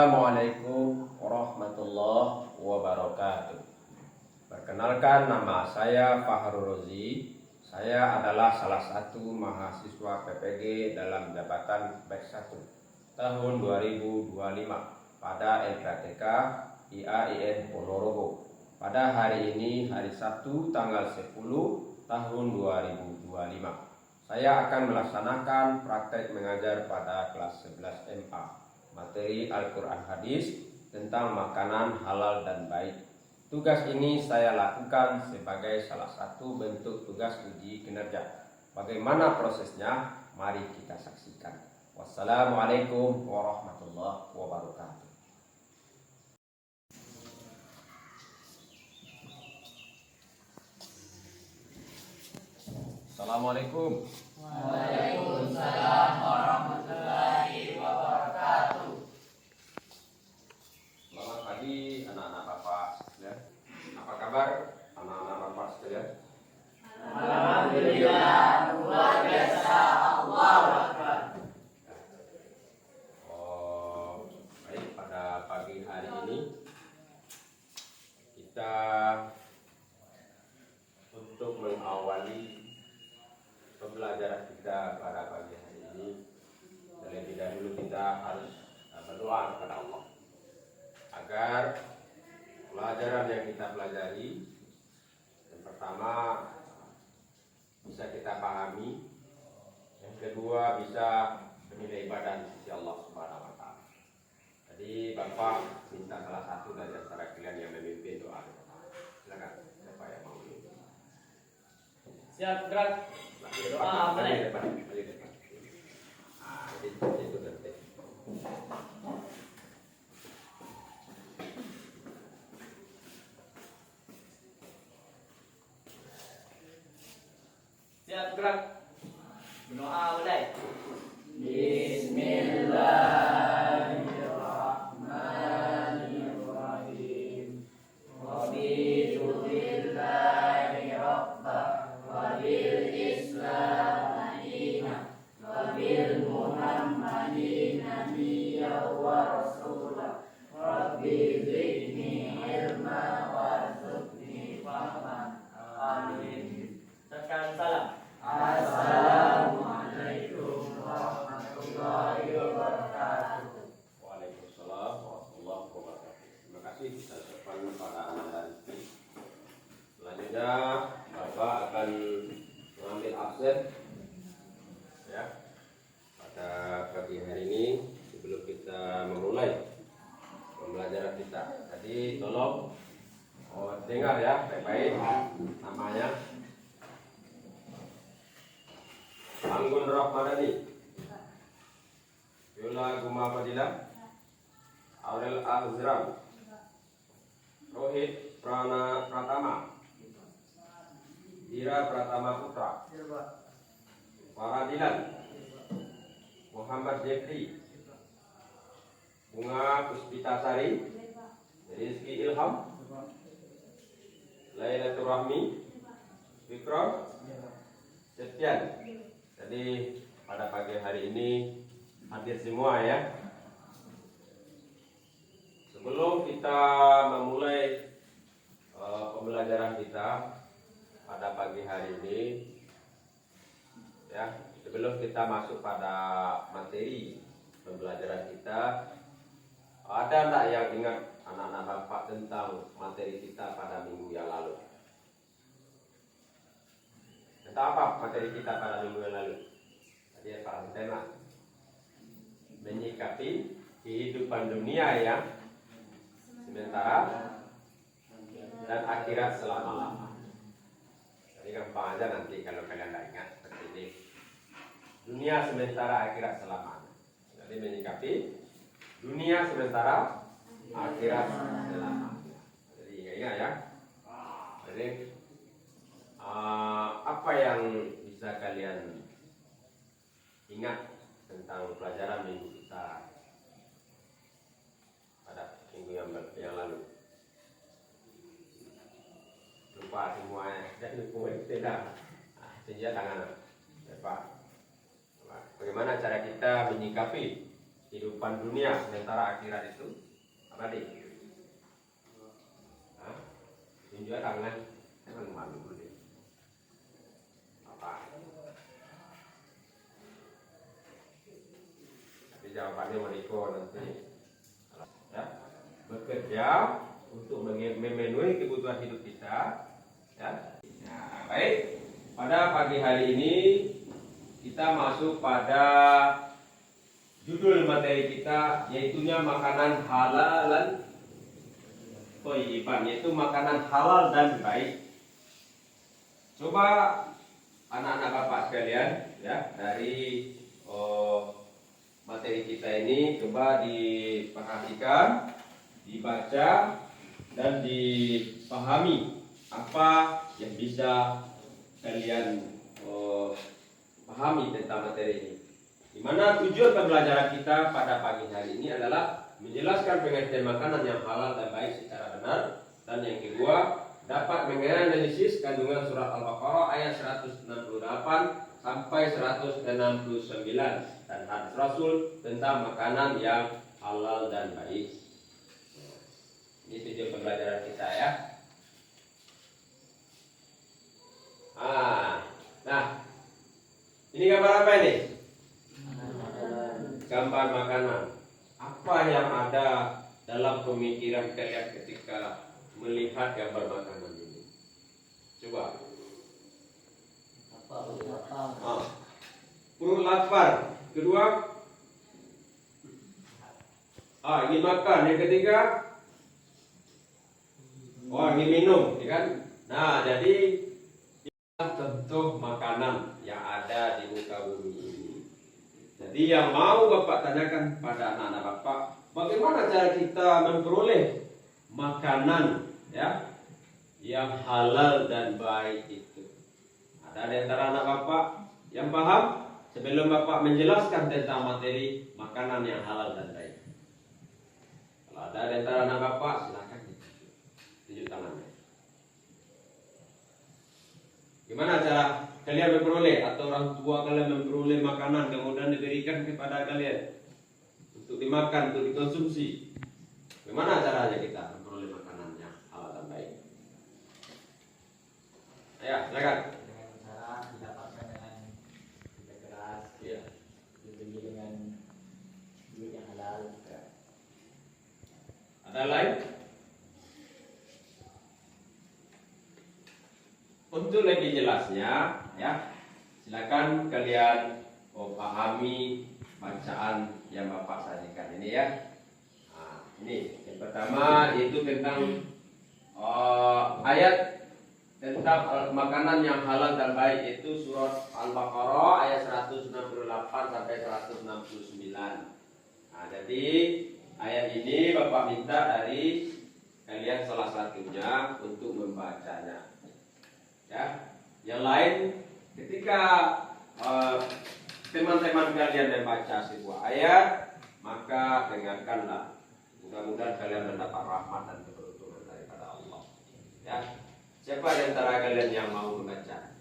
Assalamualaikum warahmatullahi wabarakatuh. Perkenalkan, nama saya Fahrul Rozi. Saya adalah salah satu mahasiswa PPG dalam jabatan Batch 1 tahun 2025 pada LPTK IAIN Ponorogo. Pada hari ini, hari Sabtu tanggal 10 tahun 2025. Saya akan melaksanakan praktek mengajar pada kelas 11 MA, materi Al-Quran Hadis tentang makanan halal dan baik. Tugas ini saya lakukan sebagai salah satu bentuk tugas uji kinerja. Bagaimana prosesnya? Mari kita saksikan. Wassalamualaikum warahmatullahi wabarakatuh. Assalamualaikum. Waalaikumsalam warahmatullahi wabarakatuh. Selamat pagi anak-anak Bapak sekalian. Apa kabar anak-anak Bapak sekalian? Alhamdulillah, luar biasa, Allahu Akbar. Baik, pada pagi hari ini kita untuk mengawali pembelajaran kita pada pagi hari ini, terlebih dahulu kita harus berdoa kepada Allah agar pelajaran yang kita pelajari yang pertama bisa kita pahami, yang kedua bisa bernilai ibadah di sisi Allah Subhanahu wa taala. Jadi Bapak minta salah satu dari antara kalian yang memimpin doa. Silakan, siapa yang mau memimpin? Siap, gerak. Doa mulai. Itu nanti. Siap, gerak. Doa mulai. Bismillahirrahmanirrahim. Raditu billahi rabbah wa bil Islam madinah wa bil Muhammadin nabiyyan wa rasulah. Rabbi zidni ilma warzuqni fahman. Amin. Tekan salam. Assalamualaikum warahmatullahi wabarakatuh. Waalaikumsalam warahmatullahi wabarakatuh. Terima kasih kita ucapkan kepada anak Rizki. Selanjutnya Bapak akan mengambil absen ya pada pagi hari ini sebelum kita memulai pembelajaran kita. Jadi tolong dengar ya baik-baik namanya. Anggun Rahmadani, Yola Guma Fadilah, Aurel Azram, Rohit Pratama, Dira Pratama Putra, Faradilan, Muhammad Jeffrey, Bunga Puspitasari, Rizki Ilham, Lailatul Rahmi, Fikram, Septian. Jadi pada pagi hari ini hadir semua ya. Sebelum kita memulai pembelajaran kita pada pagi hari ini ya, sebelum kita masuk pada materi pembelajaran kita, ada enggak yang ingat anak-anak Bapak tentang materi kita pada minggu yang lalu? Tentang apa materi kita pada minggu yang lalu? Tadi Pak tema menyikapi kehidupan dunia yang sementara dan akhirat selama-lamanya. Jadi gampang aja nanti kalau kalian tidak ingat seperti ini. Dunia sementara, akhirat selamanya. Jadi menyikapi dunia sementara, akhirat selamanya. Jadi ingat ya. Jadi apa yang bisa kalian ingat tentang pelajaran minggu kita pada minggu yang lalu? Lupa semuanya, jadi lupa tidak. Tunjuk tangan, ya Pak. Bagaimana cara kita menyikapi kehidupan dunia, sementara akhirat itu abadi. Tunjuk tangan, jangan malu dulu. Apa? Tapi jawabannya Mariko nanti. Ya, bekerja untuk memenuhi kebutuhan hidup kita. Ya. Nah, baik. Pada pagi hari ini kita masuk pada judul materi kita, yaitunya makanan halal dan thayyiban, yaitu makanan halal dan baik. Coba anak-anak bapak sekalian, ya, dari materi kita ini coba diperhatikan, dibaca dan dipahami apa yang bisa kalian pahami tentang materi ini. Di mana tujuan pembelajaran kita pada pagi hari ini adalah menjelaskan pengertian makanan yang halal dan baik secara benar, dan yang kedua dapat menganalisis kandungan surat Al-Baqarah ayat 168 sampai 169 dan hadis Rasul tentang makanan yang halal dan baik. Ini tujuan pembelajaran kita, ya. Nah, ini gambar apa ini? Gambar makanan. Apa yang ada dalam pemikiran kalian ketika melihat gambar makanan ini? Coba. Perut lapar. Kedua, ingin makan. Yang ketiga, ingin minum, ya kan? Nah, jadi tentu makanan yang ada di muka bumi ini. Jadi yang mau Bapak tanyakan pada anak-anak Bapak, bagaimana cara kita memperoleh makanan, ya, yang halal dan baik itu? Ada di antara anak Bapak yang paham sebelum Bapak menjelaskan tentang materi makanan yang halal dan baik? Kalau ada di antara anak Bapak, silakan tunjuk tangannya. Gimana cara kalian memperoleh, atau orang tua kalian memperoleh makanan kemudian diberikan kepada kalian untuk dimakan, untuk dikonsumsi? Gimana caranya kita memperoleh makanan yang halal dan baik? Ya, silakan. Dengan cara didapatkan dengan kerja keras, Iya. dibeli dengan duit yang halal. Ya. Ada lain? Untuk lebih jelasnya, ya, silakan kalian pahami bacaan yang Bapak sajikan ini, ya. Nah, ini yang pertama yaitu tentang ayat tentang makanan yang halal dan baik, yaitu surat Al-Baqarah ayat 168 sampai 169. Nah, jadi ayat ini Bapak minta dari kalian salah satunya untuk membacanya. Ya, yang lain ketika teman-teman kalian membaca sebuah ayat, maka dengarkanlah. Mudah-mudahan kalian mendapat rahmat dan keberuntungan daripada Allah. Ya, siapa di antara kalian yang mau membaca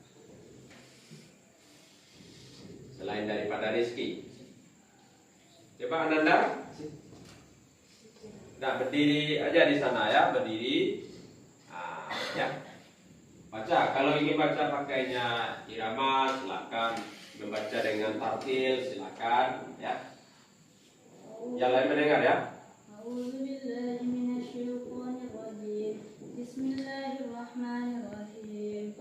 selain daripada Rizki? Coba Ananda. Nah, berdiri aja di sana, ya, berdiri. Nah, ya. Baca, kalau ingin baca pakainya irama, silakan. Membaca dengan tartil, silakan, ya. Yang lain mendengar, ya. Bismillahirrahmanirrahim.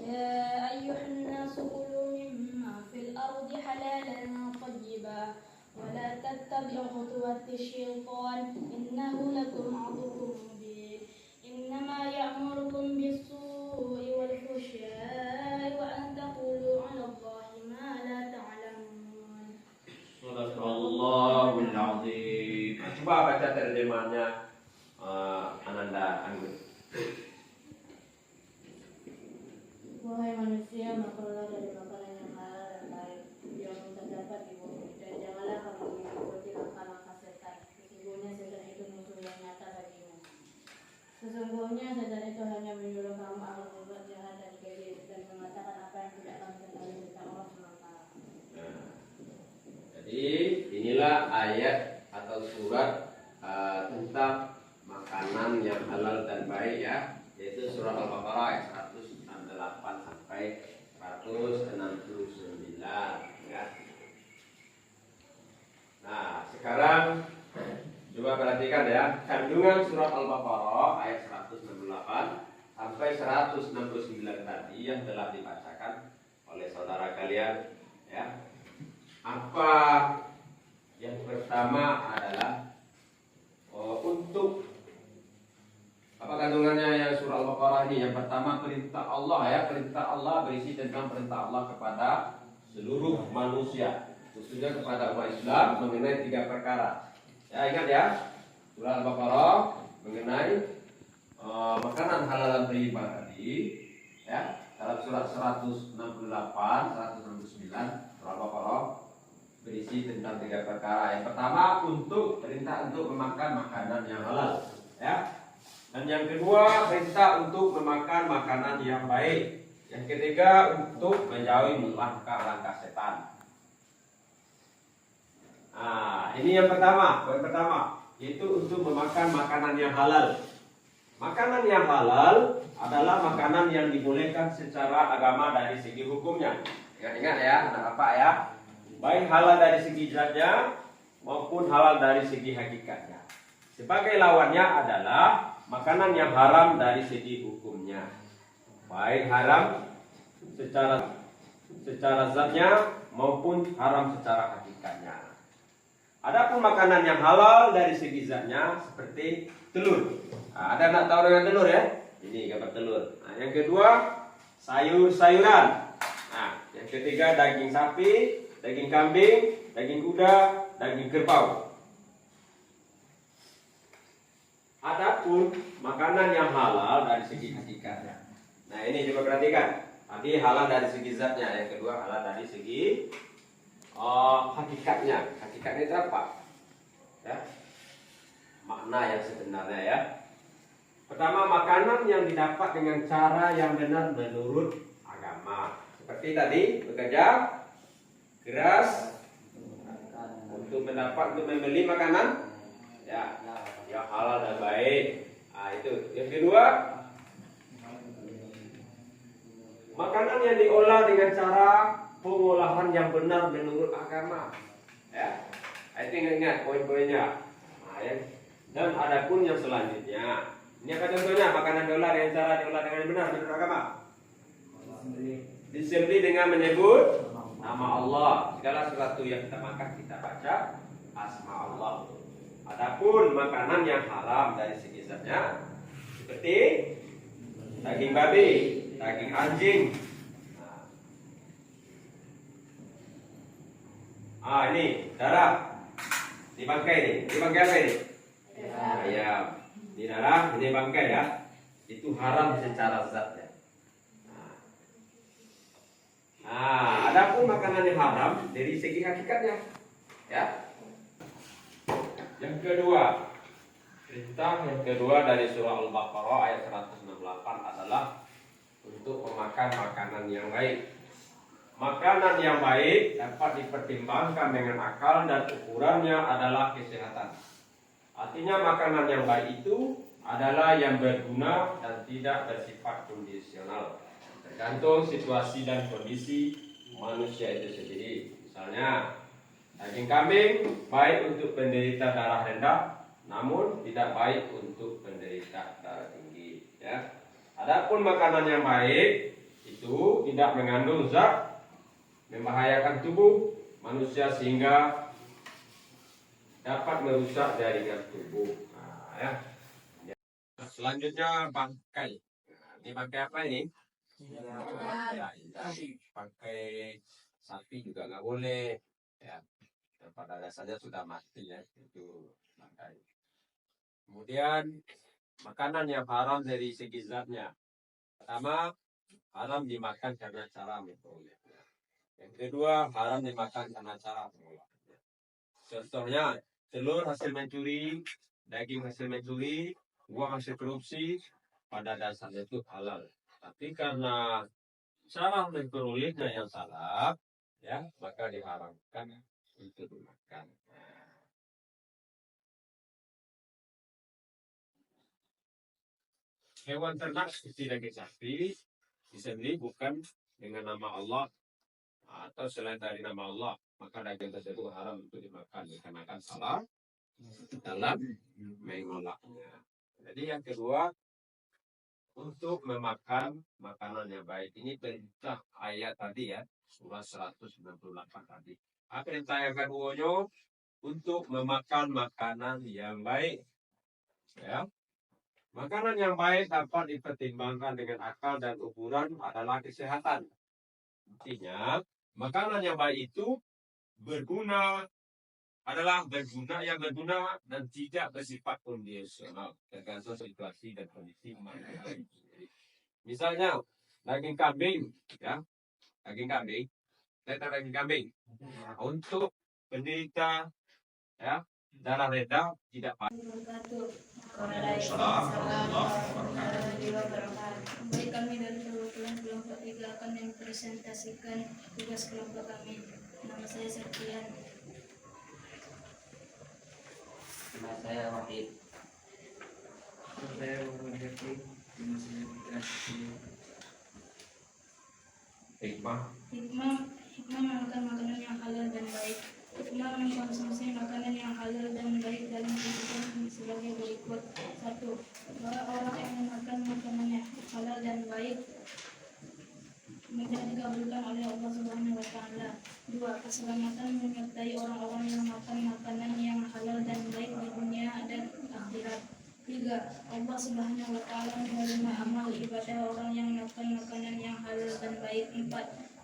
Ya ayyuhan nasu kulu mimma fil ardi halalan thayyiban wa la tattabi'u khutuwati syaitan innahu lakum aduwwun mubin. Innama ya'murukum bis-su'i wal fuhsya'i wa an taqulu 'ala Allahi ma la ta'lamun. Shadaqallahul azim. Coba baca terjemahannya Ananda Anggun. Wahai manusia, makanlah dari makanan yang halal dan baik yang terdapat di bumi, dan janganlah kamu mengikuti langkah-langkah setan. Sesungguhnya setan itu musuh yang nyata bagimu. Sesungguhnya setan itu hanya menyuruh kamu akan berbuat jahat dan keji dan mengatakan apa yang tidak kamu ketahui tentang Allah SWT. Jadi inilah ayat atau surat tentang makanan yang halal dan baik ya, yaitu surah Al-Baqarah ayat 168 sampai 169 ya. Nah, sekarang coba perhatikan ya, kandungan surat Al-Baqarah ayat 168 sampai 169 tadi yang telah dibacakan oleh saudara kalian ya. Apa yang pertama adalah untuk apa kandungannya yang surah Al-Baqarah ini? Yang pertama perintah Allah ya, perintah Allah berisi tentang perintah Allah kepada seluruh manusia, khususnya kepada umat Islam mengenai 3 perkara. Ya, ingat ya, surah Al-Baqarah mengenai makanan halal dan thayyibah tadi ya, dalam surat 168, 169 surah Al-Baqarah berisi tentang 3 perkara. Yang pertama untuk perintah untuk memakan makanan yang halal ya. Dan yang kedua perintah untuk memakan makanan yang baik. Yang ketiga untuk menjauhi langkah-langkah setan. Nah, ini yang pertama, poin pertama, yaitu untuk memakan makanan yang halal. Makanan yang halal adalah makanan yang dibolehkan secara agama dari segi hukumnya. Ingat-ingat ya, anak bapak ya. Baik halal dari segi zatnya maupun halal dari segi hakikatnya. Sebagai lawannya adalah makanan yang haram dari segi hukumnya. Baik haram secara zatnya maupun haram secara hakikatnya. Adapun makanan yang halal dari segi zatnya seperti telur. Nah, ada nak tahu dengan telur ya? Ini gambar telur. Nah, yang kedua sayur-sayuran. Nah, yang ketiga daging sapi, daging kambing, daging kuda, daging kerbau. Adapun makanan yang halal dari segi hakikatnya. Nah, ini coba perhatikan. Tadi halal dari segi zatnya, yang kedua halal dari segi hakikatnya. Hakikatnya itu apa? Ya. Makna yang sebenarnya ya. Pertama, makanan yang didapat dengan cara yang benar menurut agama. Seperti tadi, bekerja keras untuk membeli makanan ya, yang halal dan baik. Nah, itu. Yang kedua, makanan yang diolah dengan cara pengolahan yang benar menurut agama. Ya. Itu ingat poin-poinnya. Nah, ya. Dan adapun yang selanjutnya, ini apa contohnya? Makanan diolah dengan cara diolah dengan benar menurut agama. Disembelih dengan menyebut nama Allah. Segala sesuatu yang kita makan kita baca asma Allah. Adapun makanan yang haram dari segi zatnya seperti daging babi, daging anjing. Ini darah di bangkai ini. Ini bangkai apa ini? Ayam. Ini darah, ini bangkai ya. Itu haram secara zatnya. Nah, adapun makanan yang haram dari segi hakikatnya, ya. Yang kedua, perintah yang kedua dari surah Al-Baqarah ayat 168 adalah untuk memakan makanan yang baik. Makanan yang baik dapat dipertimbangkan dengan akal dan ukurannya adalah kesehatan. Artinya makanan yang baik itu adalah yang berguna dan tidak bersifat kondisional. Tergantung situasi dan kondisi manusia itu sendiri. Misalnya, daging kambing baik untuk penderita darah rendah, namun tidak baik untuk penderita darah tinggi. Ya. Adapun makanan yang baik itu tidak mengandung zat membahayakan tubuh manusia sehingga dapat merusak jaringan tubuh. Nah, ya. Selanjutnya bangkai. Ini bangkai apa ini? Ya, bangkai sapi juga nggak boleh. Ya, pada dasarnya sudah mati ya, itu bangkai. Kemudian makanan yang haram dari segi zatnya. Pertama, haram dimakan karena cara memperoleh. Yang kedua, haram dimakan karena cara pengolahannya. Contohnya, telur hasil mencuri, daging hasil mencuri, uang hasil korupsi, pada dasarnya itu halal. Tapi karena cara memperolehnya yang salah, ya, maka diharamkan untuk dimakan. hewan ternak seperti daging sapi disembelih bukan dengan nama Allah atau selain dari nama Allah, maka daging tersebut haram untuk dimakan dikarenakan salah dalam mengolahnya. Jadi yang kedua, untuk memakan makanan yang baik. Ini perintah ayat tadi ya, surah 198 tadi. Perintah yang keduanya untuk memakan makanan yang baik. Ya. Makanan yang baik dapat dipertimbangkan dengan akal dan ukuran adalah kesehatan. Artinya, makanan yang baik itu adalah berguna dan tidak bersifat kondisional, tergantung situasi dan kondisi manusia. Misalnya daging kambing, ya, daging kambing untuk penderita ya darah rendah tidak Baik, kami dari perwakilan kelompok 3 akan mempresentasikan tugas kelompok kami. Nama saya Septian. Nama saya Wahid. Saya hikmah memakan makanan yang halal dan baik. Hikmah mengkonsumsi makanan yang halal dan baik dalam kehidupan sebagai berikut. 1. Bahwa orang yang memakan makanan yang halal dan baik dikabulkan oleh Allah Subhanahu wa Ta'ala. 2. Keselamatan menyertai orang-orang yang makan makanan yang halal dan baik di dunia dan akhirat. 3. Allah Subhanahu wa Ta'ala menerima amal ibadah orang yang makan makanan yang halal dan baik. 4.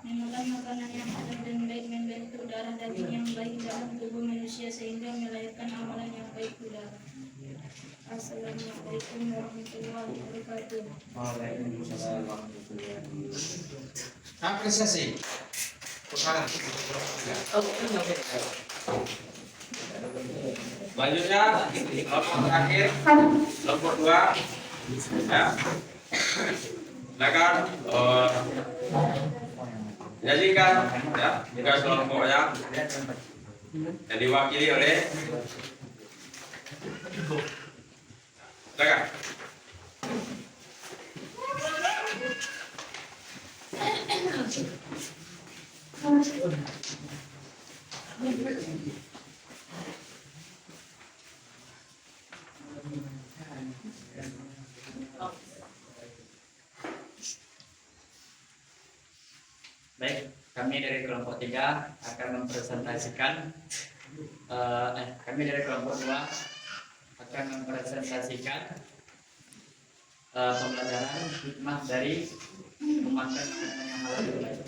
Memakan makanan yang halal dan baik membentuk darah daging yang baik dalam tubuh manusia sehingga melahirkan amalan yang baik pula. Assalamualaikum warahmatullahi wabarakatuh. Waalaikumsalam warahmatullahi wabarakatuh. apresiasi. Sekarang. Selanjutnya kelompok terakhir, kelompok 2 ya. Silakan menyajikan ya tugas kelompoknya yang diwakili oleh silakan. Baik, kami dari kelompok 3 akan mempresentasikan kami dari kelompok 2 akan mempresentasikan pembelajaran hikmah dari memakan makanan yang halal dan baik.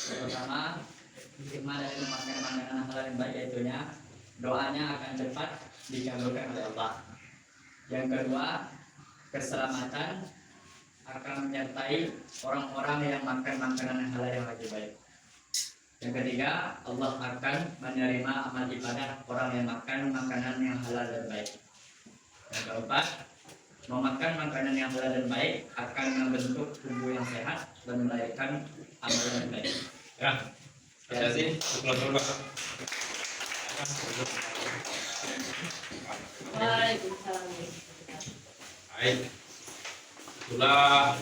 Pertama, hikmah dari memakan makanan yang halal dan baik yaitunya doanya akan cepat dikabulkan oleh Allah. Yang kedua, keselamatan akan menyertai orang-orang yang makan makanan yang halal yang lagi baik. Yang ketiga, Allah akan menerima amal ibadah orang yang makan makanan yang halal dan baik. Yang keempat, memakan makanan yang halal dan baik akan membentuk tubuh yang sehat dan melahirkan amal yang baik. Ya, terima kasih. Waalaikumsalam. Baik, itulah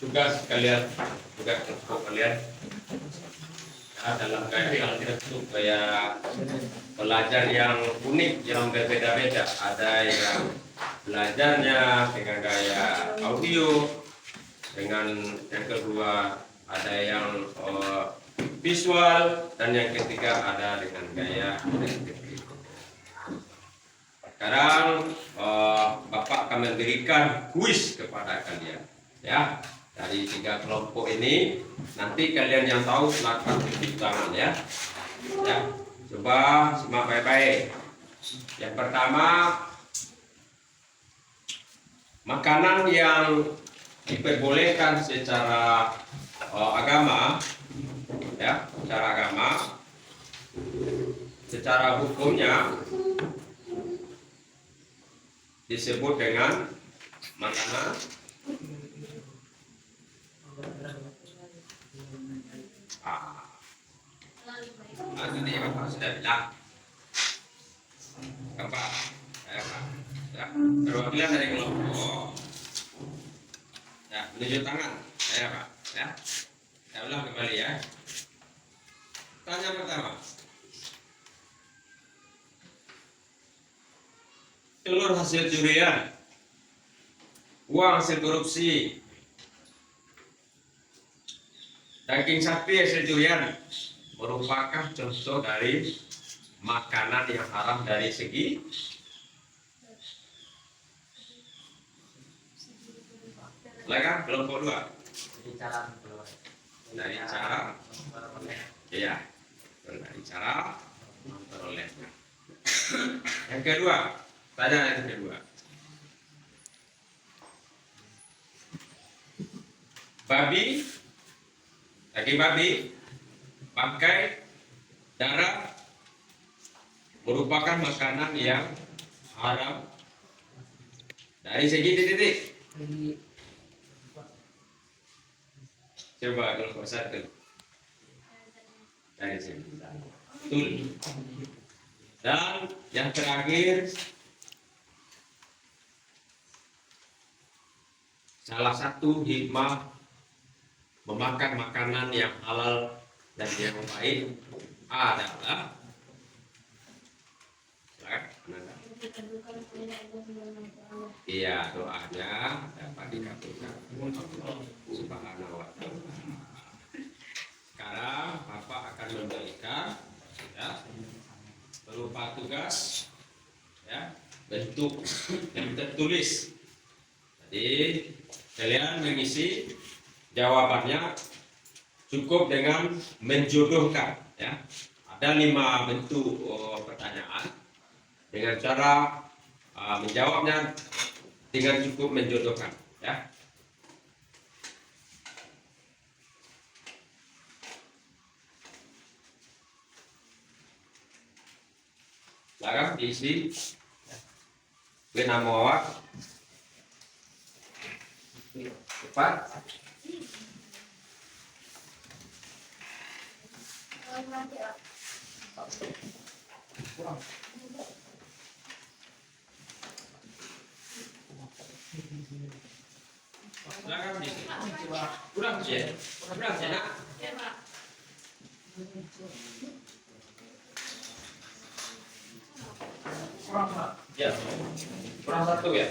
tugas kalian, tugas kelompok kalian ya, dalam gaya bentuk gaya belajar yang unik, yang berbeda-beda. Ada yang belajarnya dengan gaya audio, dengan yang kedua ada yang visual, dan yang ketiga ada dengan gaya auditif. Sekarang Bapak akan memberikan kuis kepada kalian ya. Dari 3 kelompok ini nanti kalian yang tahu silakan tunjuk tangan ya. Ya, coba simak baik-baik. Yang pertama, makanan yang diperbolehkan secara agama ya, secara agama, secara hukumnya disebut dengan makanan tadi Bapak sudah bilang keempat ya. Perwakilan dari kelompok. Ya, menunjuk tangan. Saya Pak. Ya. Saya ulang kembali ya. Tanya pertama. Telur hasil curian, uang hasil korupsi, daging sapi hasil curian merupakan contoh dari makanan yang haram dari segi silakan kelompok 2 dari cara iya dari cara memperolehnya. Yang kedua, tanya yang kedua. Babi, daging babi, bangkai, darah merupakan makanan yang haram dari segi titik. Coba kelompok 1 dari sini. Betul. Dan yang terakhir, salah satu hikmah memakan makanan yang halal dan yang baik adalah iya, doanya dapat dikabulkan Allah Subhanahu wa Ta'ala. Sekarang Bapak akan memberikan ya, berupa tugas ya, bentuk yang tertulis. Jadi kalian mengisi jawabannya cukup dengan menjodohkan ya. Ada 5 bentuk pertanyaan dengan cara menjawabnya dengan cukup menjodohkan ya. Silakan diisi nama awak cepat. Silakan diisi. Kurang sih, nak. Ya, kurang 1 ya.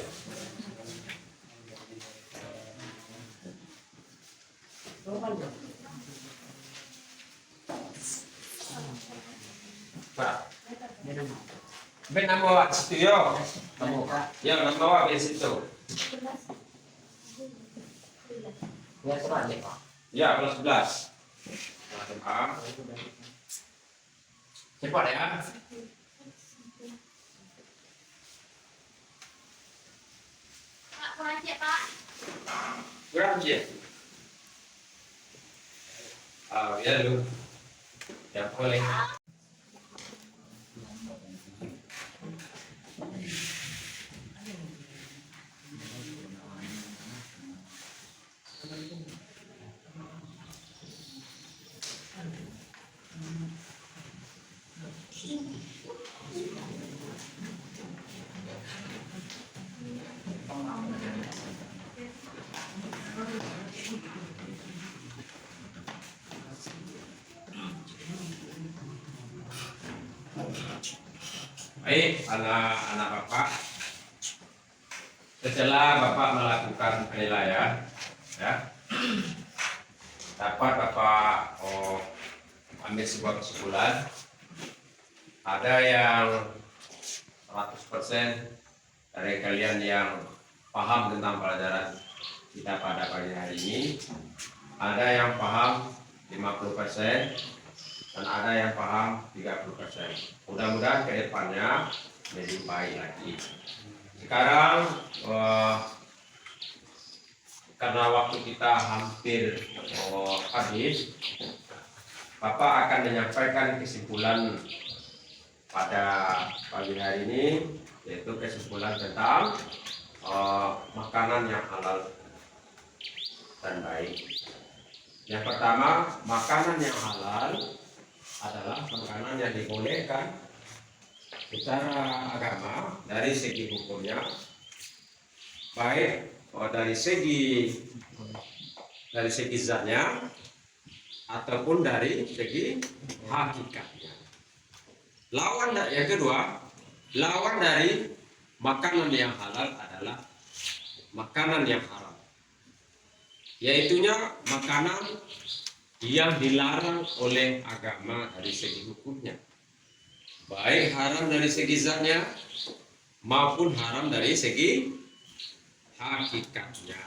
Pak, ben nama situ yo. Ya, nama awak di situ. Ya, kelas 11. Cepat ya. Pak, kurang cek, Pak. Kurang je. Ya lu. Ya boleh. Baik, anak-anak Bapak, setelah Bapak melakukan penilaian, ya, dapat Bapak ambil sebuah kesimpulan. Ada yang 100% dari kalian yang paham tentang pelajaran kita pada pagi hari ini, ada yang paham 50%, dan ada yang paham 30%. Mudah-mudahan ke depannya lebih baik lagi. Sekarang karena waktu kita hampir habis, Bapak akan menyampaikan kesimpulan pada pagi hari ini, yaitu kesimpulan tentang makanan yang halal dan baik. Yang pertama, makanan yang halal adalah makanan yang dibolehkan secara agama dari segi hukumnya baik dari segi zatnya ataupun dari segi hakikatnya. Yang kedua, lawan dari makanan yang halal adalah makanan yang haram, yaitunya makanan yang dilarang oleh agama dari segi hukumnya, baik haram dari segi zatnya maupun haram dari segi hakikatnya.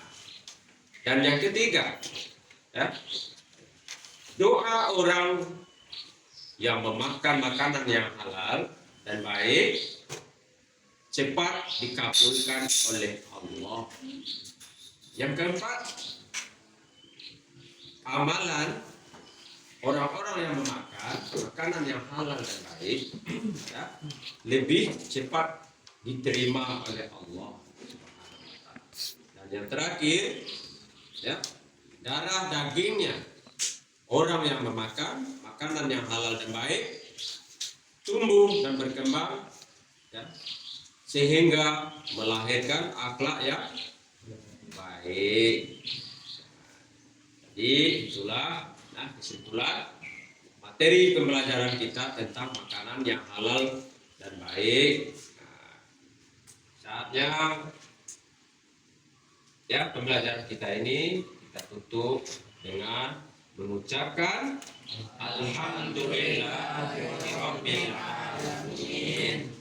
Dan yang ketiga, ya, doa orang yang memakan makanan yang halal dan baik cepat dikabulkan oleh Allah. Yang keempat, amalan orang-orang yang memakan makanan yang halal dan baik ya, lebih cepat diterima oleh Allah. Dan yang terakhir, ya, darah dagingnya orang yang memakan makanan yang halal dan baik tumbuh dan berkembang, ya, sehingga melahirkan akhlak yang baik. Jadi itulah kesimpulan materi pembelajaran kita tentang makanan yang halal dan baik. Saatnya ya pembelajaran kita ini kita tutup dengan mengucapkan alhamdulillahirabbil alamin.